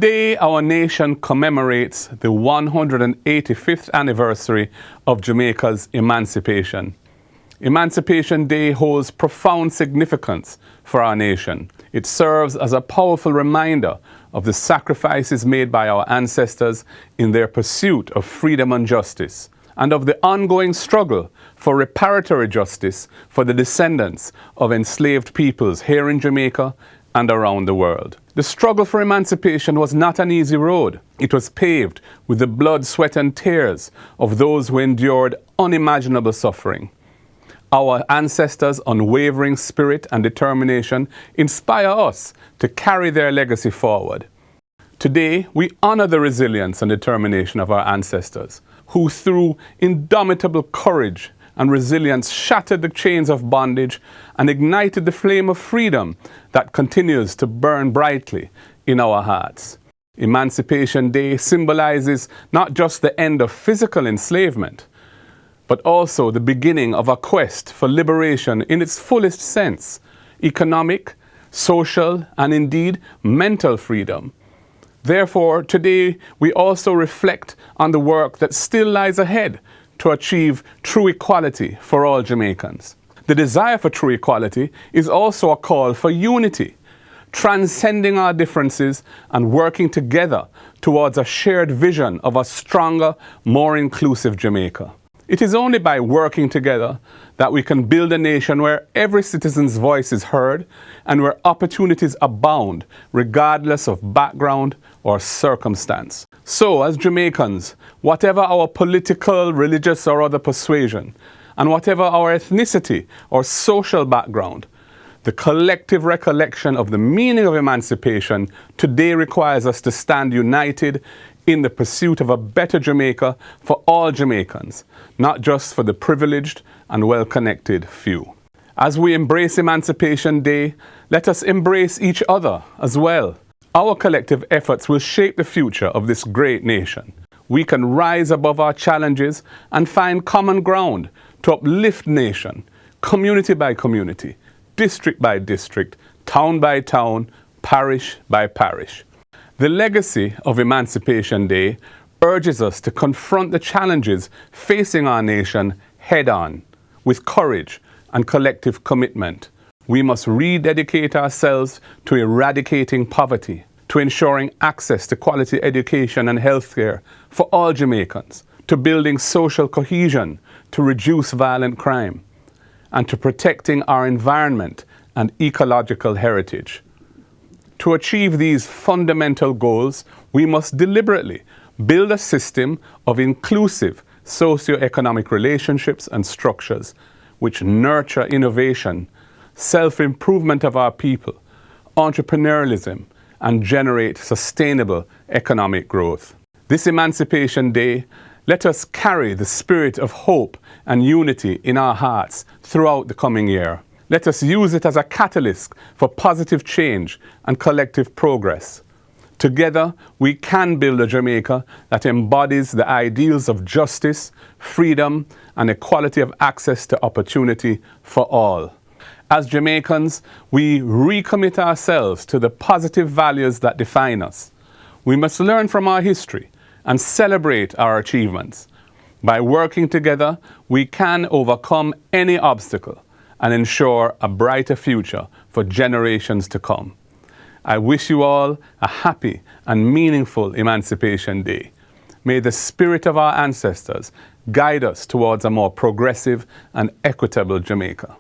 Today, our nation commemorates the 185th anniversary of Jamaica's emancipation. Emancipation Day holds profound significance for our nation. It serves as a powerful reminder of the sacrifices made by our ancestors in their pursuit of freedom and justice, and of the ongoing struggle for reparatory justice for the descendants of enslaved peoples here in Jamaica and around the world. The struggle for emancipation was not an easy road. It was paved with the blood, sweat, and tears of those who endured unimaginable suffering. Our ancestors' unwavering spirit and determination inspire us to carry their legacy forward. Today, we honor the resilience and determination of our ancestors, who through indomitable courage and resilience shattered the chains of bondage and ignited the flame of freedom that continues to burn brightly in our hearts. Emancipation Day symbolizes not just the end of physical enslavement, but also the beginning of a quest for liberation in its fullest sense: economic, social, and indeed mental freedom. Therefore, today we also reflect on the work that still lies ahead to achieve true equality for all Jamaicans. The desire for true equality is also a call for unity, transcending our differences and working together towards a shared vision of a stronger, more inclusive Jamaica. It is only by working together that we can build a nation where every citizen's voice is heard and where opportunities abound regardless of background or circumstance. So, as Jamaicans, whatever our political, religious, or other persuasion, and whatever our ethnicity or social background, the collective recollection of the meaning of emancipation today requires us to stand united in the pursuit of a better Jamaica for all Jamaicans, not just for the privileged and well-connected few. As we embrace Emancipation Day, let us embrace each other as well. Our collective efforts will shape the future of this great nation. We can rise above our challenges and find common ground to uplift nation, community by community, district by district, town by town, parish by parish. The legacy of Emancipation Day urges us to confront the challenges facing our nation head-on, with courage and collective commitment. We must rededicate ourselves to eradicating poverty, to ensuring access to quality education and healthcare for all Jamaicans, to building social cohesion, to reduce violent crime, and to protecting our environment and ecological heritage. To achieve these fundamental goals, we must deliberately build a system of inclusive socio-economic relationships and structures which nurture innovation, self-improvement of our people, entrepreneurialism, and generate sustainable economic growth. This Emancipation Day, let us carry the spirit of hope and unity in our hearts throughout the coming year. Let us use it as a catalyst for positive change and collective progress. Together, we can build a Jamaica that embodies the ideals of justice, freedom, and equality of access to opportunity for all. As Jamaicans, we recommit ourselves to the positive values that define us. We must learn from our history and celebrate our achievements. By working together, we can overcome any obstacle and ensure a brighter future for generations to come. I wish you all a happy and meaningful Emancipation Day. May the spirit of our ancestors guide us towards a more progressive and equitable Jamaica.